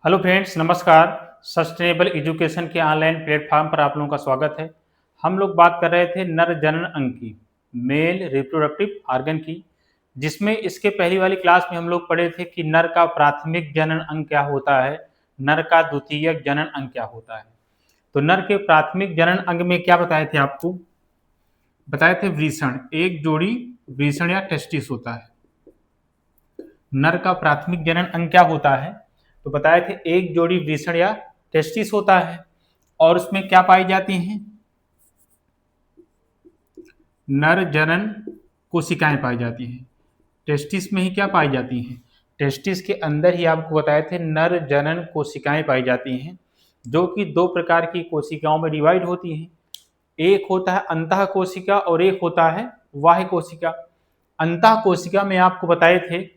Hello friends, नमस्कार। Sustainable education के online platform पर आप लोगों का स्वागत है। हम लोग बात कर रहे थे नर जनन अंग की, मेल रिप्रोडक्टिव ऑर्गन की, जिसमें इसके पहली वाली क्लास में हम लोग पढ़े थे कि नर का प्राथमिक जनन अंग क्या होता है, नर का द्वितीयक जनन अंग क्या होता है। तो नर के प्राथमिक जनन अंग में क्या बताए थे आपको? बताए थे वृषण, एक जोड़ी वृषण या टेस्टिस होता है। नर का प्राथमिक जनन अंग क्या होता है? तो बताए थे एक जोड़ी वृषण या टेस्टिस होता है। और उसमें क्या पाई जाती हैं? नर जनन कोशिकाएं पाई जाती हैं। टेस्टिस में ही क्या पाई जाती हैं? टेस्टिस के अंदर ही आपको बताए थे नर जनन कोशिकाएं पाई जाती हैं, जो कि दो प्रकार की कोशिकाओं में डिवाइड होती हैं। एक होता है अंतः कोशिका और एक होता है बाह्य कोशिका। अंतः कोशिका में आपको बताए थे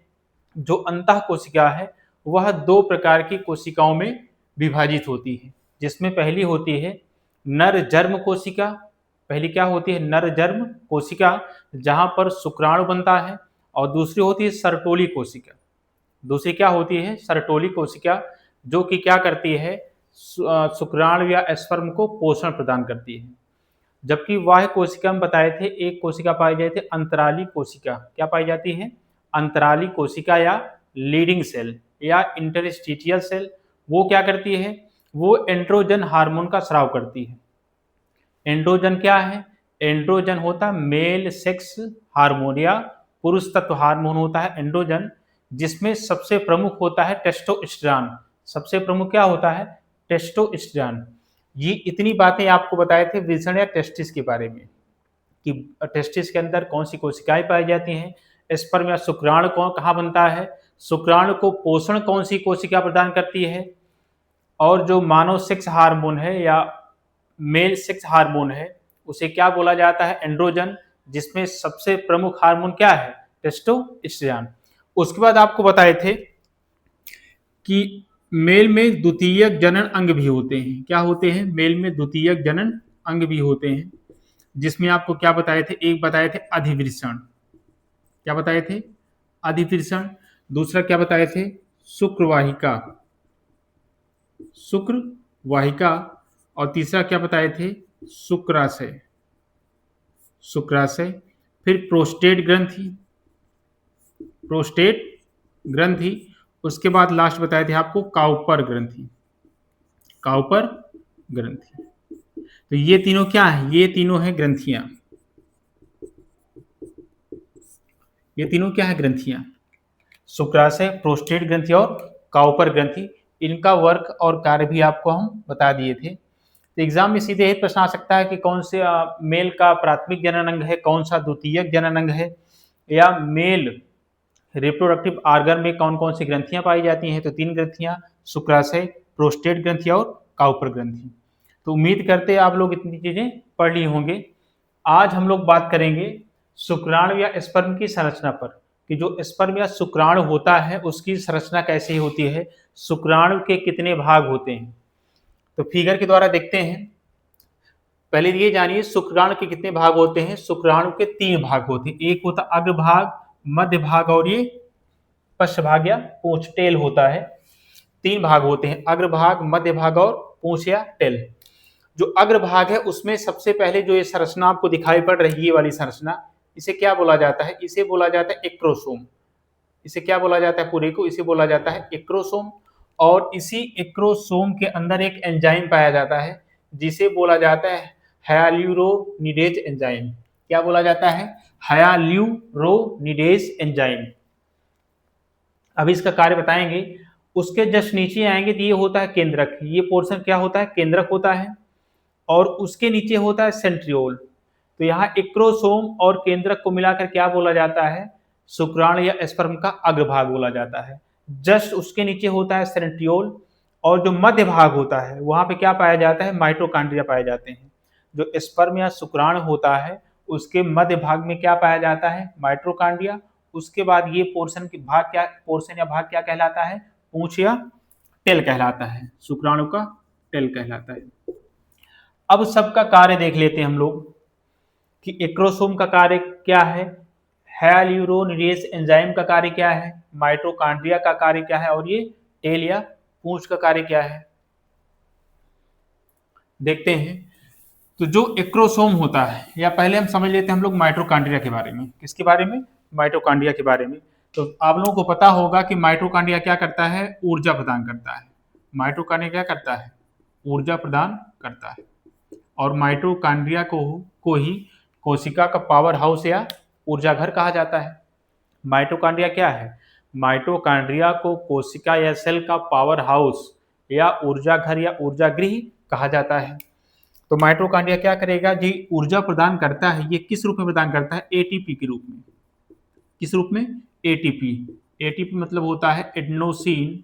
जो अंतः कोशिका है वह दो प्रकार की कोशिकाओं में विभाजित होती है, जिसमें पहली होती है नर जर्म कोशिका। पहली क्या होती है? नर जर्म कोशिका, जहां पर शुक्राणु बनता है। और दूसरी होती है सर्टोली कोशिका। दूसरी क्या होती है? सर्टोली कोशिका, जो कि क्या करती है? शुक्राणु या स्पर्म को पोषण प्रदान करती है। जबकि बाह्य कोशिका में बताए थे एक कोशिका पाई जाती है अंतराली कोशिका। क्या पाई जाती है? अंतराली कोशिका या लीडिंग सेल या इंटरस्टिशियल सेल। वो क्या करती है? वो एंड्रोजन हार्मोन का स्राव करती है। एंड्रोजन क्या है? एंड्रोजन होता है मेल सेक्स हार्मोन या पुरुष तत्व हार्मोन होता है एंड्रोजन, जिसमें सबसे प्रमुख होता है टेस्टोस्टेरोन। सबसे प्रमुख क्या होता है? टेस्टोस्टेरोन। ये इतनी बातें आपको बताए थे वृषण या टेस्टिस के बारे में, कि टेस्टिस के अंदर कौन सी कोशिकाएं पाई जाती हैं, स्पर्म या शुक्राणु कौन कहाँ बनता है, शुक्राणु को पोषण कौन सी कोशिका प्रदान करती है, और जो मानव सेक्स हार्मोन है या मेल सेक्स हार्मोन है उसे क्या बोला जाता है? एंड्रोजन, जिसमें सबसे प्रमुख हार्मोन क्या है? टेस्टोस्टेरोन। उसके बाद आपको बताए थे कि मेल में द्वितीयक जनन अंग भी होते हैं। क्या होते हैं? मेल में द्वितीयक जनन अंग भी होते हैं, जिसमें आपको क्या बताए थे? एक बताए थे अधिवृषण। क्या बताए थे? अधिवृषण। दूसरा क्या बताए थे? शुक्रवाहिका। शुक्रवाहिका। और तीसरा क्या बताए थे? शुक्राशय। शुक्राशय। फिर प्रोस्टेट ग्रंथि। प्रोस्टेट ग्रंथि। उसके बाद लास्ट बताए थे आपको काउपर ग्रंथि। काउपर ग्रंथि। तो ये तीनों क्या है? ये तीनों है ग्रंथियां। ये तीनों क्या है? ग्रंथियां। शुक्राशय, प्रोस्टेट ग्रंथि और काउपर ग्रंथि। इनका वर्क और कार्य भी आपको हम बता दिए थे। तो एग्जाम में सीधे ही प्रश्न आ सकता है कि कौन से मेल का प्राथमिक जनन अंग है, कौन सा द्वितीयक जनन अंग है, या मेल रिप्रोडक्टिव ऑर्गन में कौन कौन सी ग्रंथियां पाई जाती हैं। तो तीन ग्रंथियां, शुक्राशय, प्रोस्टेट ग्रंथि और काउपर ग्रंथि। तो उम्मीद करते हैं आप लोग इतनी चीजें पढ़ ली होंगे। आज हम लोग बात करेंगे शुक्राणु या स्पर्म की संरचना पर, कि जो स्पर्म या शुक्राणु होता है उसकी संरचना कैसे होती है, शुक्राणु के कितने भाग होते हैं। तो फिगर के द्वारा देखते हैं। पहले ये जानिए शुक्राणु के कितने भाग होते हैं। शुक्राणु के तीन भाग होते हैं। एक होता अग्र भाग, मध्य भाग और ये पश्च भाग या पूंछ, टेल होता है। तीन भाग होते हैं, अग्र भाग, मध्य भाग और पूंछ या टेल। जो अग्र भाग है उसमें सबसे पहले जो ये संरचना आपको दिखाई पड़ रही है, ये वाली संरचना, इसे क्या बोला जाता है? इसे बोला जाता है एक्रोसोम। इसे क्या बोला जाता है? पूरे को इसे बोला जाता है एक्रोसोम। और इसी एक्रोसोम के अंदर एक एंजाइम पाया जाता है जिसे बोला जाता है हायाल्यूरोनिडेज एंजाइम। क्या बोला जाता है? हायाल्यूरोनिडेज एंजाइम। अब इसका कार्य बताएंगे। उसके जस्ट नीचे आएंगे तो ये होता है केंद्रक। ये पोर्शन क्या होता है? केंद्रक होता है। और उसके नीचे होता है सेंट्रियोल। तो यहाँ एक्रोसोम और केंद्रक को मिलाकर क्या बोला जाता है? शुक्राणु या स्पर्म का अग्रभाग बोला जाता है। जस्ट उसके नीचे होता है सेंट्रियोल। और जो मध्य भाग होता है वहां पे क्या पाया जाता है? माइटोकॉन्ड्रिया पाए जाते हैं। जो स्पर्म या शुक्राणु होता है उसके मध्य भाग में क्या पाया जाता है? माइटोकॉन्ड्रिया। उसके बाद ये पोर्शन की भाग क्या, पोर्शन या भाग क्या कहलाता है? पूंछ या टेल कहलाता है। शुक्राणु का टेल कहलाता है। अब सबका कार्य देख लेते हैं हम लोग कि एक्रोसोम का कार्य क्या है, हायाल्यूरोनिडेज एंजाइम का कार्य क्या है, माइटोकॉन्ड्रिया का कार्य क्या है, और ये टेल या पूंछ का कार्य क्या है देखते हैं। तो जो एक्रोसोम होता है, या पहले हम समझ लेते हैं हम लोग माइटोकॉन्ड्रिया के बारे में। किसके बारे में? माइटोकॉन्ड्रिया के बारे में। तो आप लोगों को पता होगा कि माइटोकॉन्ड्रिया क्या करता है? ऊर्जा प्रदान करता है। माइटोकॉन्ड्रिया क्या करता है? ऊर्जा प्रदान करता है। और माइटोकॉन्ड्रिया को ही कोशिका का पावर हाउस या ऊर्जा घर कहा जाता है। माइटोकॉन्ड्रिया क्या है? माइटोकॉन्ड्रिया को कोशिका या सेल का पावर हाउस या ऊर्जा घर या ऊर्जा गृह कहा जाता है। तो माइटोकॉन्ड्रिया क्या करेगा जी? ऊर्जा प्रदान करता है। ये किस रूप में प्रदान करता है? एटीपी के रूप में। किस रूप में? एटीपी। एटीपी मतलब होता है एडेनोसिन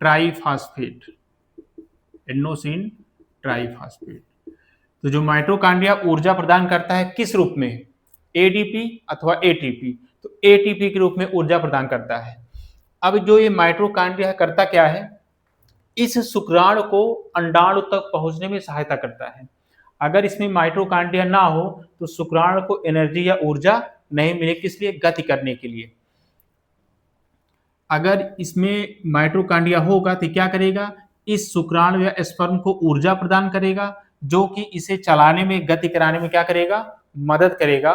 ट्राइफॉस्फेट। Adenosine triphosphate. तो जो माइटोकॉन्ड्रिया ऊर्जा प्रदान करता है किस रूप में? एडीपी अथवा एटीपी। तो एटीपी के रूप में ऊर्जा प्रदान करता है। अब जो ये माइटोकॉन्ड्रिया करता क्या है? इस शुक्राणु को अंडाणु तक पहुंचने में सहायता करता है। अगर इसमें माइटोकॉन्ड्रिया ना हो तो शुक्राणु को एनर्जी या ऊर्जा नहीं मिले, किस लिए? गति करने के लिए। अगर इसमें माइटोकॉन्ड्रिया होगा तो क्या करेगा? इस शुक्राणु या स्पर्म को ऊर्जा प्रदान करेगा, जो कि इसे चलाने में, गति कराने में क्या करेगा? मदद करेगा।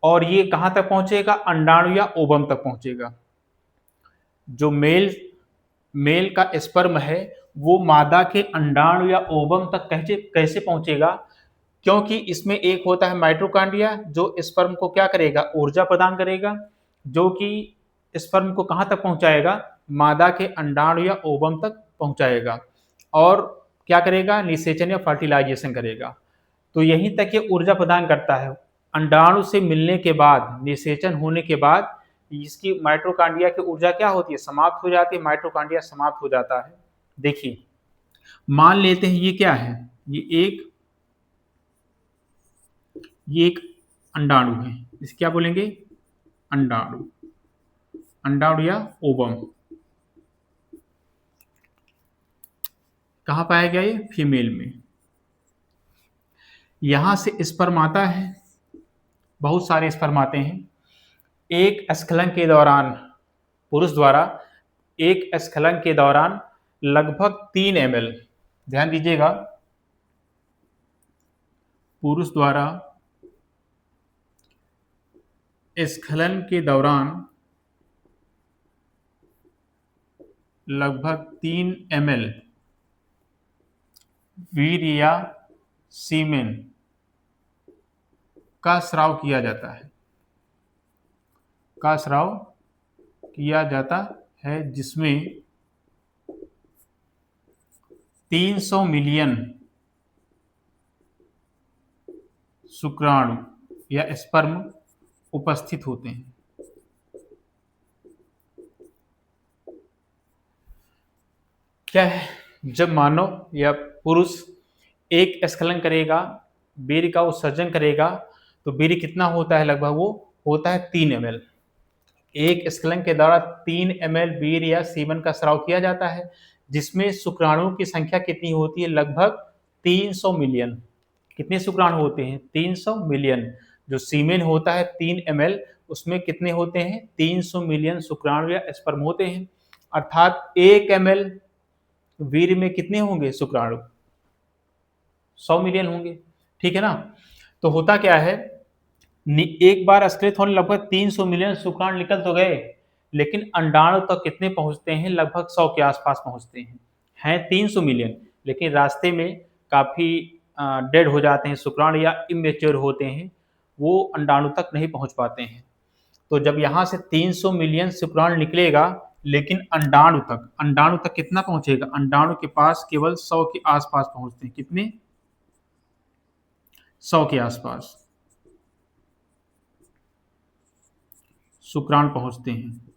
और ये कहां तक पहुंचेगा? अंडाणु या ओवम तक पहुंचेगा। जो मेल का स्पर्म है वो मादा के अंडाणु या ओवम तक कैसे पहुंचेगा? क्योंकि इसमें एक होता है माइटोकॉन्ड्रिया जो स्पर्म को क्या करेगा? ऊर्जा प्रदान करेगा, जो कि स्पर्म को कहां तक पहुंचाएगा? मादा के अंडाणु या ओवम तक पहुंचाएगा। और क्या करेगा? निषेचन या फर्टिलाइजेशन करेगा। तो यहीं तक ये ऊर्जा प्रदान करता है। अंडाणु से मिलने के बाद, निषेचन होने के बाद इसकी माइटोकॉन्ड्रिया की ऊर्जा क्या होती है? समाप्त हो जाती है। माइटोकॉन्ड्रिया समाप्त हो जाता है। देखिए, मान लेते हैं ये क्या है? ये एक अंडाणु है। इसे क्या बोलेंगे? अंडाणु। अंडाणु या ओवम। कहां पाया गया? ये फीमेल में। यहां से स्पर्म आता है, बहुत सारे स्पर्म आते हैं। एक स्खलन के दौरान, पुरुष द्वारा एक स्खलन के दौरान लगभग 3 ml, ध्यान दीजिएगा, पुरुष द्वारा स्खलन के दौरान लगभग 3 ml वीर्य या सीमेन का स्राव किया जाता है। जिसमें 300 मिलियन शुक्राणु या स्पर्म उपस्थित होते हैं। क्या है? जब मानव या पुरुष एक स्खलन करेगा, वीर्य का उत्सर्जन करेगा, तो वीर्य कितना होता है? लगभग वो होता है 3 ml। एक स्खलन के द्वारा 3 ml वीर्य या सीमन का स्राव किया जाता है, जिसमें शुक्राणुओं की संख्या कितनी होती है? लगभग 300 मिलियन। कितने शुक्राणु होते हैं? 300 मिलियन। जो सीमेन होता है 3 ml, उसमें कितने होते हैं? 300 मिलियन शुक्राणु या स्पर्म होते हैं। अर्थात 1 ml वीर्य में कितने होंगे शुक्राणु? 100 मिलियन होंगे। ठीक है ना? तो होता क्या है, एक बार स्खलित होने लगभग 300 मिलियन शुक्राणु निकल तो गए, लेकिन अंडाणु तक कितने पहुंचते हैं? लगभग 100 के आसपास पहुंचते हैं 300 मिलियन, लेकिन रास्ते में काफी डेड हो जाते हैं शुक्राणु या इमेच्योर होते हैं, वो अंडाणु तक नहीं पहुंच पाते हैं। तो जब यहां से 300 मिलियन शुक्राणु निकलेगा, लेकिन अंडाणु तक कितना पहुंचेगा? अंडाणु के पास केवल 100 के आसपास पहुंचते हैं। कितने? 100 के आसपास शुक्राणु पहुंचते हैं।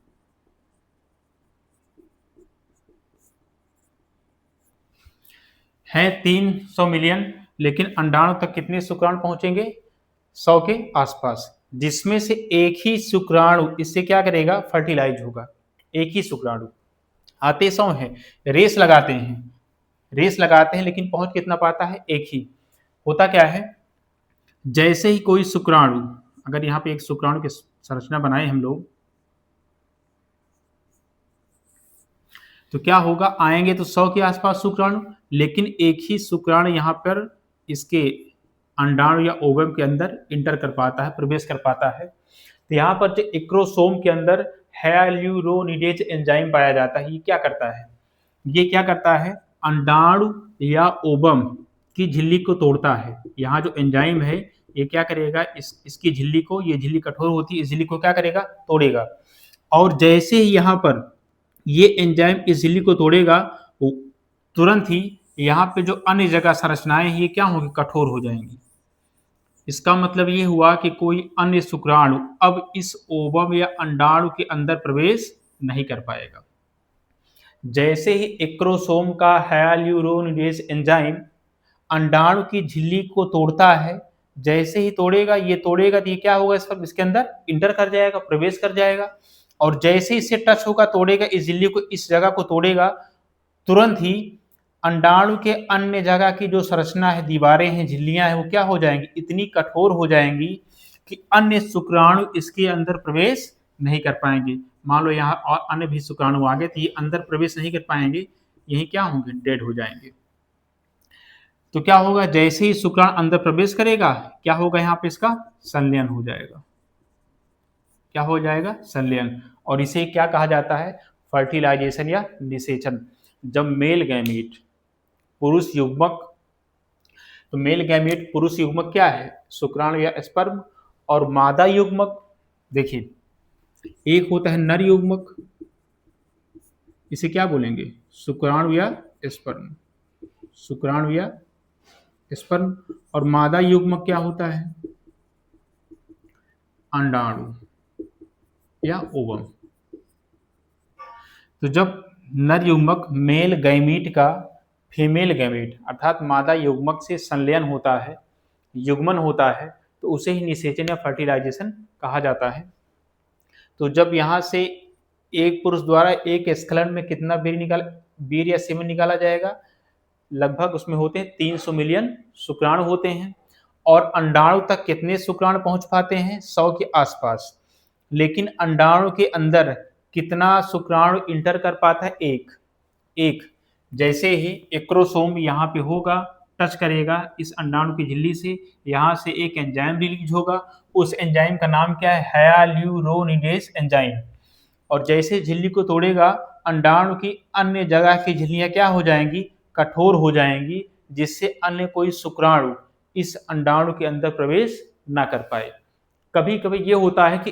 है 300 मिलियन, लेकिन अंडाणु तक कितने शुक्राणु पहुंचेंगे? 100 के आसपास, जिसमें से एक ही शुक्राणु इससे क्या करेगा? फर्टिलाइज होगा। एक ही शुक्राणु। आते 100 हैं, रेस लगाते हैं, लेकिन पहुंच कितना पाता है? एक ही। होता क्या है, जैसे ही कोई शुक्राणु, अगर यहाँ पे एक शुक्राणु की संरचना बनाए हम लोग, तो क्या होगा, आएंगे तो 100 के आसपास शुक्राणु, लेकिन एक ही शुक्राणु यहाँ पर इसके अंडाणु या ओवम के अंदर इंटर कर पाता है, प्रवेश कर पाता है। तो यहाँ पर जो एक्रोसोम के अंदर हाइल्यूरोनिडेज एंजाइम पाया जाता है, ये क्या करता है, ये क्या करता है, अंडाणु या ओवम की झिल्ली को तोड़ता है। यहाँ जो एंजाइम है ये क्या करेगा, इसकी झिल्ली को, ये झिल्ली कठोर होती है, इस झिल्ली को क्या करेगा, तोड़ेगा। और जैसे ही यहाँ पर ये एंजाइम इस झिल्ली को तोड़ेगा, तुरंत ही यहाँ पे जो अन्य जगह संरचनाएं हैं ये क्या होंगी, कठोर हो जाएंगी। इसका मतलब ये हुआ कि कोई अन्य शुक्राणु अब इस ओवम या अंडाणु के अंदर प्रवेश नहीं कर पाएगा। जैसे ही एक्रोसोम का हाइल्यूरोनिडेज एंजाइम अंडाणु की झिल्ली को तोड़ता है, जैसे ही तोड़ेगा तो ये क्या होगा, इसके अंदर इंटर कर जाएगा, प्रवेश कर जाएगा। और जैसे ही इससे टच होगा, तोड़ेगा इस झिल्ली को, इस जगह को तोड़ेगा, तुरंत ही अंडाणु के अन्य जगह की जो संरचना है, दीवारें हैं, झिल्लियां हैं, वो क्या हो जाएंगी, इतनी कठोर हो जाएंगी कि अन्य शुक्राणु इसके अंदर प्रवेश नहीं कर पाएंगे। मान लो यहाँ और अन्य भी शुक्राणु आ गए तो ये अंदर प्रवेश नहीं कर पाएंगे, यही क्या होंगे, डेड हो जाएंगे। तो क्या होगा, जैसे ही शुक्राणु अंदर प्रवेश करेगा, क्या होगा, यहाँ पे इसका संलयन हो जाएगा। क्या हो जाएगा, संलयन। और इसे क्या कहा जाता है, फर्टिलाइजेशन या निषेचन। जब मेल गैमीट पुरुष युग्मक, तो मेल गैमीट पुरुष युग्मक क्या है, शुक्राणु या स्पर्म, और मादा युग्मक, देखिए एक होता है नर युग्मक, इसे क्या बोलेंगे, शुक्राणु या स्पर्म, शुक्राणु या स्पर्म। और मादा युग्मक क्या होता है, अंडाणु या ओवम। तो जब नर युग्मक मेल गैमीट का फीमेल गैमीट अर्थात मादा युग्मक से संलयन होता है, युग्मन होता है, तो उसे ही निषेचन या फर्टिलाइजेशन कहा जाता है। तो जब यहाँ से एक पुरुष द्वारा एक स्खलन में कितना वीर्य या सीमेन निकाला जाएगा, लगभग उसमें होते हैं 300 मिलियन शुक्राणु होते हैं। और अंडाणु तक कितने शुक्राणु पहुंच पाते हैं, 100 के आसपास। लेकिन अंडाणु के अंदर कितना शुक्राणु इंटर कर पाता है, एक। जैसे ही एक्रोसोम यहाँ पे होगा, टच करेगा इस अंडाणु की झिल्ली से, यहाँ से एक एंजाइम रिलीज होगा, उस एंजाइम का नाम क्या है, हाइल्यूरोनिडेज एंजाइम। और जैसे झिल्ली को तोड़ेगा, अंडाणु की अन्य जगह की झिल्लियां क्या हो जाएंगी, कठोर हो जाएंगी, जिससे अन्य कोई शुक्राणु इस अंडाणु के अंदर प्रवेश ना कर पाए। कभी कभी ये होता है कि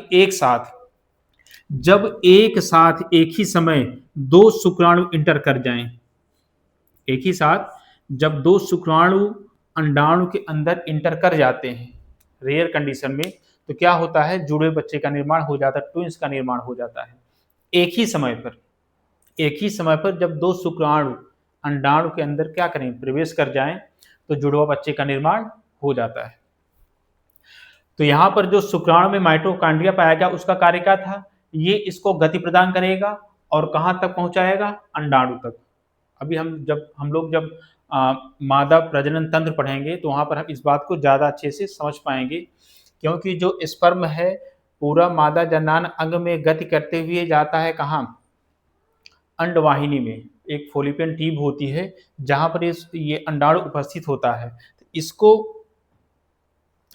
जब एक साथ एक ही समय दो शुक्राणु इंटर कर जाएं, एक ही साथ जब दो शुक्राणु अंडाणु के अंदर इंटर कर जाते हैं रेयर कंडीशन में, तो क्या होता है, जुड़े बच्चे का निर्माण हो जाता है, ट्विंस का निर्माण हो जाता है। एक ही समय पर जब दो शुक्राणु अंडाणु के अंदर क्या करें, प्रवेश कर जाएं, तो जुड़वा बच्चे का निर्माण हो जाता है। तो यहाँ पर जो शुक्राणु में माइटोकॉन्ड्रिया पाया गया, उसका कार्य क्या था, ये इसको गति प्रदान करेगा और कहाँ तक पहुंचाएगा, अंडाणु तक। अभी हम लोग जब मादा प्रजनन तंत्र पढ़ेंगे तो वहाँ पर हम इस बात को ज़्यादा अच्छे से समझ पाएंगे, क्योंकि जो स्पर्म है पूरा मादा जनान अंग में गति करते हुए जाता है, कहाँ, अंडवाहिनी में एक फोलिपियन ट्यूब होती है जहाँ पर ये अंडाणु उपस्थित होता है। तो इसको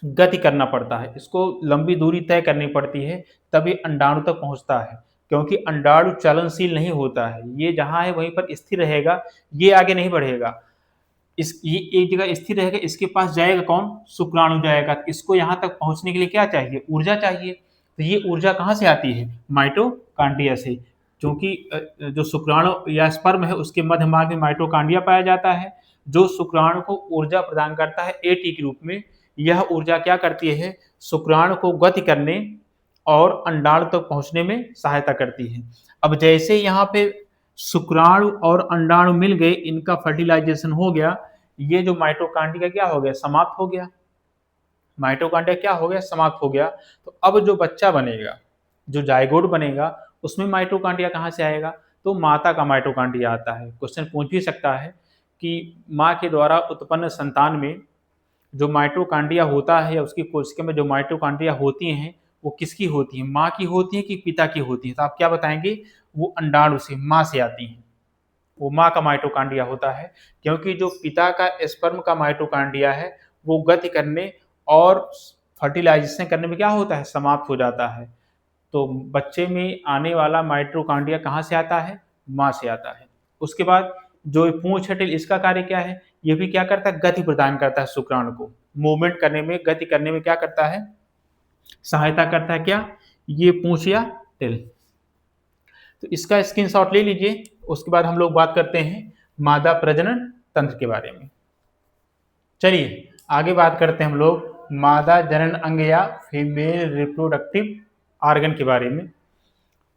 गति करना पड़ता है, इसको लंबी दूरी तय करनी पड़ती है, तभी अंडाणु तक पहुँचता है। क्योंकि अंडाणु चलनशील नहीं होता है, ये जहाँ है वहीं पर स्थिर रहेगा, ये आगे नहीं बढ़ेगा। ये एक जगह स्थिर रहेगा, इसके पास जाएगा कौन, शुक्राणु जाएगा। तो इसको यहाँ तक पहुँचने के लिए क्या चाहिए, ऊर्जा चाहिए। तो ये ऊर्जा कहाँ से आती है, माइटोकॉन्ड्रिया से। क्योंकि जो शुक्राणु या स्पर्म है उसके मध्य मार्ग में माइटोकॉन्ड्रिया पाया जाता है, जो शुक्राणु को ऊर्जा प्रदान करता है एटी के रूप में। यह ऊर्जा क्या करती है, शुक्राणु को गति करने और अंडाणु तक पहुंचने में सहायता करती है। अब जैसे यहाँ पे शुक्राणु और अंडाणु मिल गए, इनका फर्टिलाइजेशन हो गया, ये जो माइटोकॉन्ड्रिया क्या हो गया, समाप्त हो गया। माइटोकॉन्ड्रिया क्या हो गया, समाप्त हो गया। तो अब जो बच्चा बनेगा, जो जाइगोट बनेगा, उसमें माइटोकॉन्ड्रिया कहाँ से आएगा, तो माता का माइटोकॉन्ड्रिया आता है। क्वेश्चन पूछ भी सकता है कि माँ के द्वारा उत्पन्न संतान में जो माइटोकॉन्ड्रिया होता है या उसकी कोशिका में जो माइटोकॉन्ड्रिया होती हैं, वो किसकी होती है, माँ की होती है कि पिता की होती है। तो आप क्या बताएंगे, वो अंडाणु से, माँ से आती हैं। वो माँ का माइटोकांड्रिया होता है, क्योंकि जो पिता का स्पर्म का माइटोकांड्रिया है वो गति करने और फर्टिलाइजेशन करने में क्या होता है, समाप्त हो जाता है। तो बच्चे में आने वाला माइटोकांड्रिया कहाँ से आता है, माँ से आता है। उसके बाद जो पूंछ है टिल, इसका कार्य क्या है, ये भी क्या करता है, गति प्रदान करता है शुक्राणु को, मूवमेंट करने में, गति करने में क्या करता है, सहायता करता है। क्या, ये पूंछ या टिल। तो इसका स्क्रीनशॉट ले लीजिए। उसके बाद हम लोग बात करते हैं मादा प्रजनन तंत्र के बारे में। चलिए आगे बात करते हैं हम लोग मादा जनन अंग या फीमेल रिप्रोडक्टिव ऑर्गन के बारे में।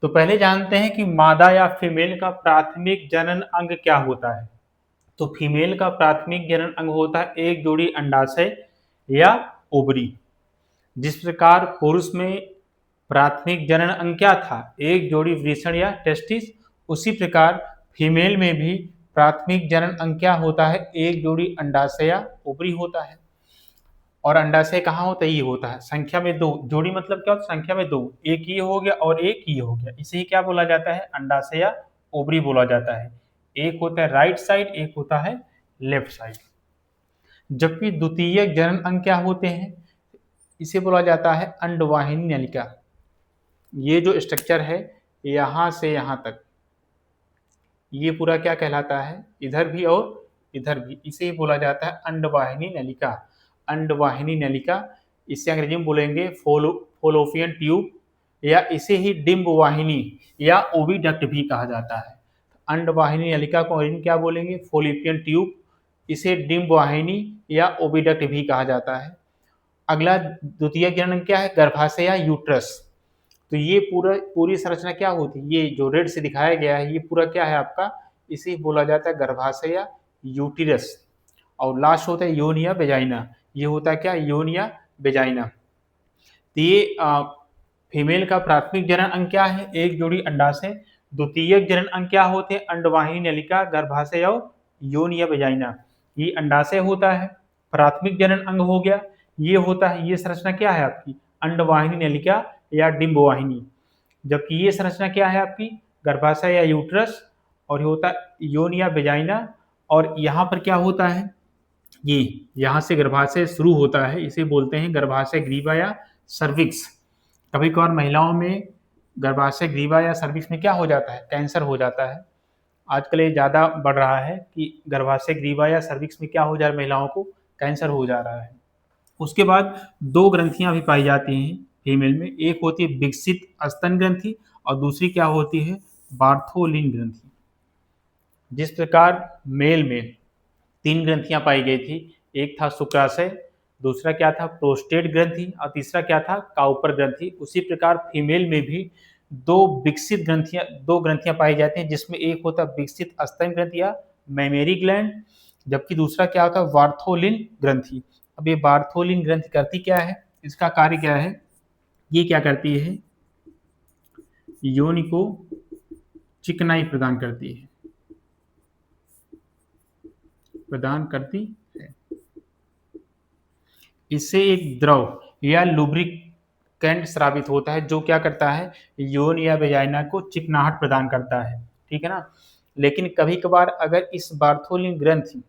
तो पहले जानते हैं कि मादा या फीमेल का प्राथमिक जनन अंग क्या होता है। तो फीमेल का प्राथमिक जनन अंग होता है एक जोड़ी अंडाशय या ओवरी। जिस प्रकार पुरुष में प्राथमिक जनन अंग क्या था, एक जोड़ी वृषण या टेस्टिस, उसी प्रकार फीमेल में भी प्राथमिक जनन अंग क्या होता है, एक जोड़ी अंडाशय या ओवरी होता है। और अंडाशय कहाँ होता है, ये होता है संख्या में दो, जोड़ी मतलब क्या होता है, संख्या में दो, एक ये हो गया और एक ये हो गया, इसे ही क्या बोला जाता है, अंडाशय या ओवरी बोला जाता है। एक होता है राइट साइड, एक होता है लेफ्ट साइड। जबकि द्वितीय जनन अंग क्या होते हैं, इसे बोला जाता है अंडवाहिनी नलिका। ये जो स्ट्रक्चर है यहाँ से यहाँ तक, ये पूरा क्या कहलाता है, इधर भी और इधर भी, इसे ही बोला जाता है अंडवाहिनी नलिका। अंडवाहिनी नलिका, इसे अंग्रेजी में बोलेंगे फोलोपियन ट्यूब, या इसे ही डिम्ब वाहिनी या ओविडक्ट भी कहा जाता है। अंडवाहिनी नलिका को अंग्रेजी में क्या बोलेंगे, फोलोपियन ट्यूब, इसे डिम्ब वाहिनी या ओविडक्ट भी कहा जाता है। अगला द्वितीय जनन क्या है, गर्भाशय या यूट्रस। तो ये पूरी संरचना क्या होती है, ये जो रेड से दिखाया गया है ये पूरा क्या है आपका, इसे बोला जाता है गर्भाशय या यूटिरस। और लास्ट होता है योनिया वेजाइना, ये होता है क्या, योनिया वेजाइना। तो ये फीमेल का प्राथमिक जनन अंग क्या है, एक जोड़ी अंडाशय। द्वितीय जनन अंग क्या होते हैं, अंडवाहिनी नलिका, गर्भाशय और योनिया वेजाइना। ये अंडाशय होता है, प्राथमिक जनन अंग हो गया, ये होता है, ये संरचना क्या है आपकी, अंडवाहिनी नलिका या डिम्बवाहिनी। जबकि ये संरचना क्या है आपकी, गर्भाशय या यूट्रस, और ये होता है योनिया वेजाइना। और यहाँ पर क्या होता है, ये यहाँ से गर्भाशय शुरू होता है, इसे बोलते हैं गर्भाशय ग्रीवा या सर्विक्स। कभी कभार महिलाओं में गर्भाशय ग्रीवा या सर्विक्स में क्या हो जाता है, कैंसर हो जाता है। आजकल ये ज़्यादा बढ़ रहा है कि गर्भाशय ग्रीवा या सर्विक्स में क्या हो जा रहा है, महिलाओं को कैंसर हो जा रहा है। उसके बाद दो ग्रंथियां भी पाई जाती हैं फीमेल में, एक होती है विकसित स्तन ग्रंथि और दूसरी क्या होती है, बार्थोलिन ग्रंथि। जिस प्रकार मेल में तीन ग्रंथियां पाई गई थी, एक था शुक्राशय, दूसरा क्या था प्रोस्टेट ग्रंथि, और तीसरा क्या था काउपर ग्रंथि। उसी प्रकार फीमेल में भी दो ग्रंथियां पाई जाती हैं, जिसमें एक होता है विकसित स्तन ग्रंथि या मेमेरी ग्लैंड, जबकि दूसरा क्या होता है बार्थोलिन ग्रंथि। अब ये बार्थोलिन ग्रंथि करती क्या है, इसका कार्य क्या है, ये क्या करती है, योनि को चिकनाई प्रदान करती है, इससे एक द्रव या लुब्रिकेंट स्रावित होता है, जो क्या करता है, योनि या वेजाइना को चिकनाहट प्रदान करता है, ठीक है ना। लेकिन कभी कभार अगर इस बार्थोलिन ग्रंथि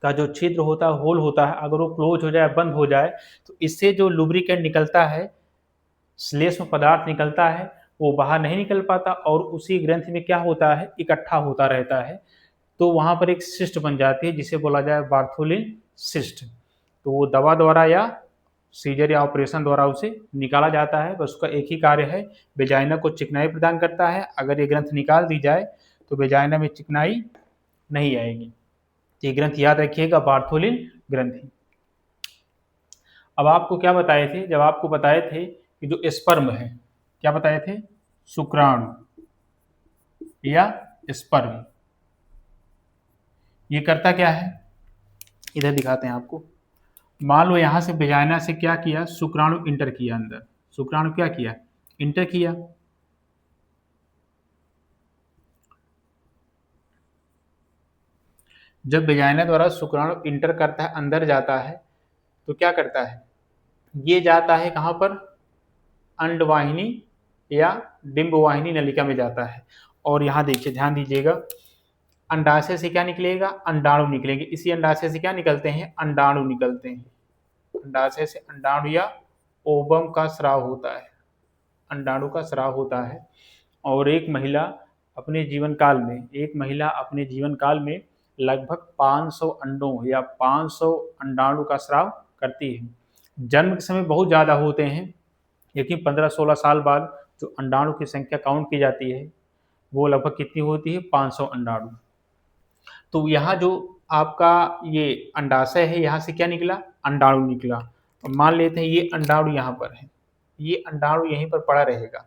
का जो छिद्र होता है, होल होता है, अगर वो क्लोज हो जाए, बंद हो जाए, तो इससे जो लुब्रिकेंट निकलता है, श्लेष्म पदार्थ निकलता है, वो बाहर नहीं निकल पाता और उसी ग्रंथि में क्या होता है, इकट्ठा होता रहता है। तो वहां पर एक सिस्ट बन जाती है, जिसे बोला जाए बार्थोलिन सिस्ट। तो वो दवा द्वारा या सीजर या ऑपरेशन द्वारा उसे निकाला जाता है। बस उसका एक ही कार्य है, वेजाइना को चिकनाई प्रदान करता है। अगर ये ग्रंथ निकाल दी जाए तो वेजाइना में चिकनाई नहीं आएगी। ये ग्रंथ याद रखिएगा, बार्थोलिन ग्रंथि। अब आपको क्या बताए थे, जब आपको बताए थे कि जो स्पर्म है, क्या बताए थे, शुक्राणु या स्पर्म, ये करता क्या है, इधर दिखाते हैं आपको। मान लो यहां से वेजाइना से क्या किया, शुक्राणु इंटर किया अंदर, शुक्राणु क्या किया, इंटर किया। जब वेजाइना द्वारा शुक्राणु इंटर करता है, अंदर जाता है, तो क्या करता है, ये जाता है कहां पर, अंडवाहिनी या डिंबवाहिनी नलिका में जाता है। और यहाँ देखिए, ध्यान दीजिएगा, अंडाशय से क्या निकलेगा, अंडाणु निकलेंगे। इसी अंडाशय से क्या निकलते हैं, अंडाणु निकलते हैं। अंडाशय से अंडाणु या ओवम का स्राव होता है, अंडाणु का स्राव होता है। और एक महिला अपने जीवन काल में लगभग 500 अंडों या 500 अंडाणु का स्राव करती है। जन्म के समय बहुत ज़्यादा होते हैं, लेकिन 15-16 साल बाद जो अंडाणु की संख्या काउंट की जाती है वो लगभग कितनी होती है, 500 अंडाणु। तो यहाँ जो आपका ये अंडाशय है, यहाँ से क्या निकला, अंडाणु निकला। और मान लेते हैं ये अंडाणु यहाँ पर है, ये अंडाणु यहीं पर पड़ा रहेगा,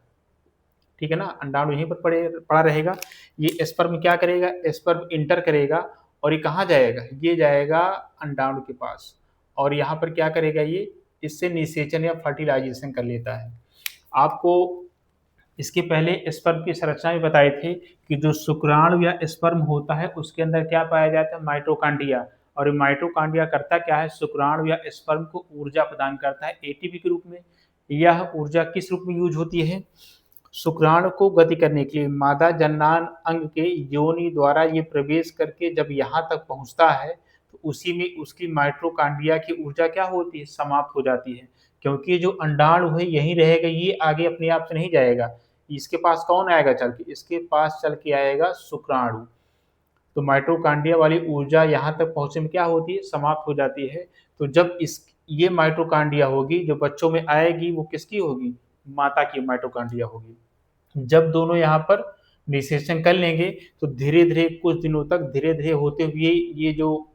ठीक है ना, अंडाणु यहीं पर पड़ा रहेगा। ये स्पर्म क्या करेगा, स्पर्म इंटर करेगा और ये कहाँ जाएगा, ये जाएगा अंडाणु के पास, और यहाँ पर क्या करेगा, ये इससे निषेचन या फर्टिलाइजेशन कर लेता है। आपको इसके पहले स्पर्म की संरचना भी बताए थे कि जो शुक्राणु या स्पर्म होता है उसके अंदर क्या पाया जाता है, माइटोकॉन्ड्रिया। और ये माइटोकॉन्ड्रिया करता क्या है, शुक्राणु या स्पर्म को ऊर्जा प्रदान करता है एटीपी के रूप में। यह ऊर्जा किस रूप में यूज होती है, शुक्राणु को गति करने के लिए मादा जन्नान अंग के योनि द्वारा ये प्रवेश करके जब यहाँ तक पहुँचता है तो उसी में उसकी माइटोकॉन्ड्रिया की ऊर्जा क्या होती है, समाप्त हो जाती है। क्योंकि जो अंडाणु है यहीं रहेगा, ये आगे अपने आप से नहीं जाएगा, इसके पास कौन आएगा चल के, इसके पास चल के आएगा शुक्राणु। तो माइटोकॉन्ड्रिया वाली ऊर्जा यहाँ तक पहुँचने में क्या होती है, समाप्त हो जाती है। तो जब ये माइटोकॉन्ड्रिया होगी जो बच्चों में आएगी वो किसकी होगी, माता की माइटोकॉन्ड्रिया होगी। जब दोनों यहाँ पर निषेचन कर लेंगे तो धीरे धीरे कुछ दिनों तक धीरे धीरे होते हुए ये जो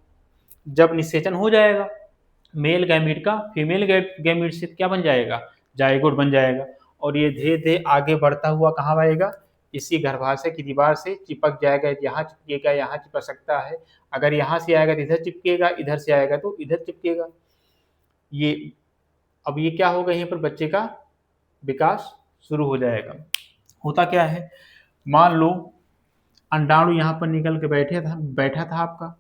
जब निषेचन हो जाएगा मेल गैमीट का फीमेल गैमीट से क्या बन जाएगा, जाइगोट बन जाएगा। और ये धीरे धीरे आगे बढ़ता हुआ कहाँ आएगा, इसी गर्भाशय की दीवार से चिपक जाएगा, यहाँ चिपकेगा, यहाँ चिपक सकता है, अगर यहाँ से आएगा तो इधर चिपकेगा, इधर से आएगा तो इधर चिपकेगा। ये अब ये क्या होगा, यहाँ पर बच्चे का विकास शुरू हो जाएगा। होता क्या है, मान लो अंडाणु यहाँ पर निकल के बैठा था आपका,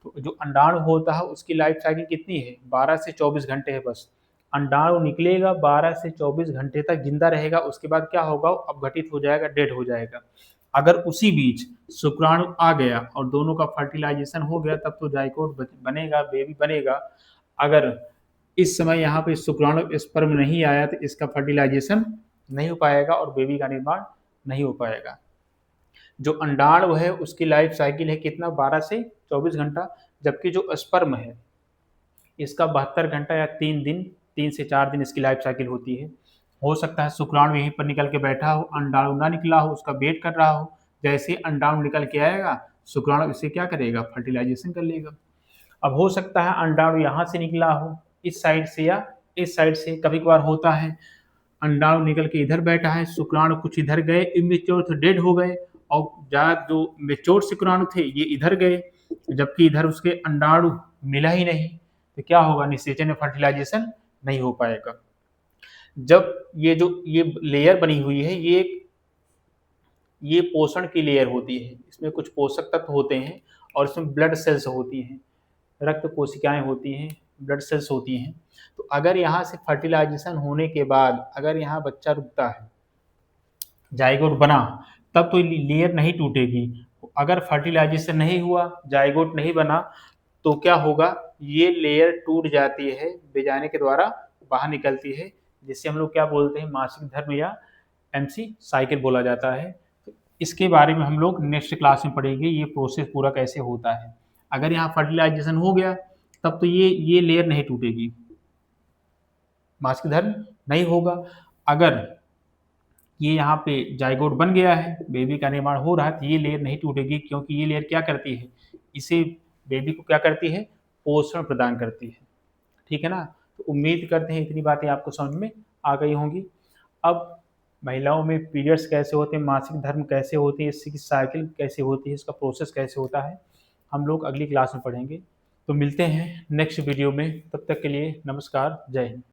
तो जो अंडाणु होता है उसकी लाइफ साइकिल कितनी है, 12 से 24 घंटे है बस। अंडाणु निकलेगा 12 से 24 घंटे तक जिंदा रहेगा, उसके बाद क्या होगा, अपघटित हो जाएगा, डेड हो जाएगा। अगर उसी बीच शुक्राणु आ गया और दोनों का फर्टिलाइजेशन हो गया तब तो जाइगोट बनेगा, बेबी बनेगा। अगर इस समय यहाँ पे शुक्राणु स्पर्म नहीं आया तो इसका फर्टिलाइजेशन नहीं हो पाएगा और बेबी का निर्माण नहीं हो पाएगा। जो अंडाणु है उसकी लाइफ साइकिल है कितना, 12 से 24 घंटा, जबकि जो स्पर्म है इसका 72 घंटा या 3 से 4 दिन इसकी लाइफ साइकिल होती है। हो सकता है शुक्राणु यहीं पर निकल के बैठा हो, अंडाणु ना निकला हो, उसका वेट कर रहा हो, जैसे अंडाणु निकल के आएगा शुक्राणु इसे क्या करेगा, फर्टिलाइजेशन कर लेगा। अब हो सकता है अंडाणु यहाँ से निकला हो, इस साइड से या इस साइड से, कभी कभार होता है अंडाणु निकल के इधर बैठा है, शुक्राणु कुछ इधर गए, इमेच्योर थे, डेड हो गए, और ज़्यादा जो मेच्योर शुक्राणु थे ये इधर गए, जबकि इधर उसके अंडाणु मिला ही नहीं, तो क्या होगा, निषेचन या फर्टिलाइजेशन नहीं हो पाएगा। जब ये लेयर बनी हुई है ये पोषण की लेयर होती है, इसमें कुछ पोषक तत्व होते हैं और इसमें ब्लड सेल्स होती हैं, रक्त कोशिकाएं होती हैं, ब्लड सेल्स होती हैं। तो अगर यहाँ से फर्टिलाइजेशन होने के बाद अगर यहाँ बच्चा रुकता है, जाइगोट बना, तब तो लेयर नहीं टूटेगी। अगर फर्टिलाइजेशन नहीं हुआ, जाइगोट नहीं बना, तो क्या होगा, ये लेयर टूट जाती है, बेजाने के द्वारा बाहर निकलती है, जिससे हम लोग क्या बोलते हैं, मासिक धर्म या एमसी साइकिल बोला जाता है। तो इसके बारे में हम लोग नेक्स्ट क्लास में पढ़ेंगे, ये प्रोसेस पूरा कैसे होता है। अगर यहाँ फर्टिलाइजेशन हो गया तब तो ये लेयर नहीं टूटेगी, मासिक धर्म नहीं होगा। अगर ये यहाँ पे जाइगोट बन गया है, बेबी का निर्माण हो रहा है, तो ये लेयर नहीं टूटेगी, क्योंकि ये लेयर क्या करती है, इसे बेबी को क्या करती है, पोषण प्रदान करती है, ठीक है ना। तो उम्मीद करते हैं इतनी बातें आपको समझ में आ गई होंगी। अब महिलाओं में पीरियड्स कैसे होते हैं, मासिक धर्म कैसे होते हैं, इसकी साइकिल कैसे होती है, इसका प्रोसेस कैसे होता है, हम लोग अगली क्लास में पढ़ेंगे। तो मिलते हैं नेक्स्ट वीडियो में, तब तक के लिए नमस्कार, जय हिंद।